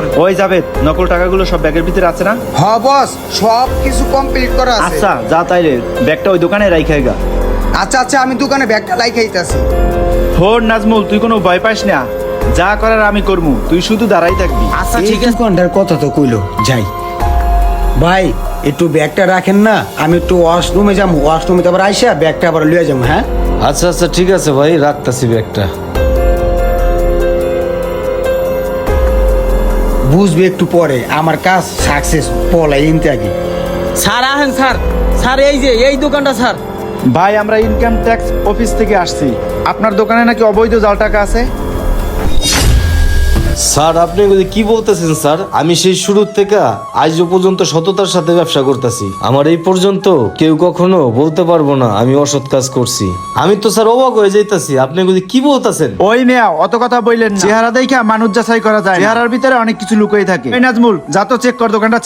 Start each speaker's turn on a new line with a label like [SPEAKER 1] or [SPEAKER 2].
[SPEAKER 1] করে।
[SPEAKER 2] ওই যাবে, নকল টাকাগুলো সব ব্যাগের ভিতরে আছে না?
[SPEAKER 1] হ বস, সব কিছু কমপ্লিট করা আছে।
[SPEAKER 2] আচ্ছা যা, তাইলে ব্যাগটা ওই দোকানে রাইখাই গা।
[SPEAKER 1] আচ্ছা আচ্ছা, আমি দোকানে ব্যাগটা লাইখাইতাছি।
[SPEAKER 2] হোর নাজমুল, তুই কোনো ভয় পাস না, যা করার আমি করবো, তুই শুধু দাঁড়াই থাকবি।
[SPEAKER 3] আচ্ছা
[SPEAKER 1] এই
[SPEAKER 3] ঠিক আছে।
[SPEAKER 1] দোকানটার কথা তো কইলো, যাই। ভাই একটু ব্যাগটা রাখেন না, আমি একটু ওয়াশরুমে যাবো, ওয়াশরুমে আবার আইসা ব্যাগটা আবার লইয়া যাবো। হ্যাঁ
[SPEAKER 4] আচ্ছা আচ্ছা ঠিক আছে ভাই, রাখতাছি ব্যাগটা।
[SPEAKER 1] বুঝবি একটু পরে, আমার কাজ সাকসেস পলাই ইনতে আগে।
[SPEAKER 3] স্যার আহেন স্যার, স্যার এই যে এই দোকানটা স্যার।
[SPEAKER 2] ভাই আমরা ইনকাম ট্যাক্স অফিস থেকে আসছি, আপনার দোকানে নাকি অবৈধ জাল টাকা আছে।
[SPEAKER 4] স্যার আপনি এগুলো কি বলতেছেন স্যার? আমি সেই শুরু থেকে আজ পর্যন্ত সততার সাথে ব্যবসা করতেছি। আমার এই পর্যন্ত কেউ কখনো বলতে পারবো না আমি অসৎ কাজ করছি। আমি তো স্যার অবাক হয়ে যাইতাছি, আপনি এগুলো কি বলতেছেন?
[SPEAKER 2] ওই মেয়া অত কথা বললেন না, চেহারা দেখা মানুষ যাচাই করা যায়, চেহারার ভিতরে অনেক কিছু লুকিয়ে থাকে। এই নাজমুল, যা তো চেক কর দোকানটা।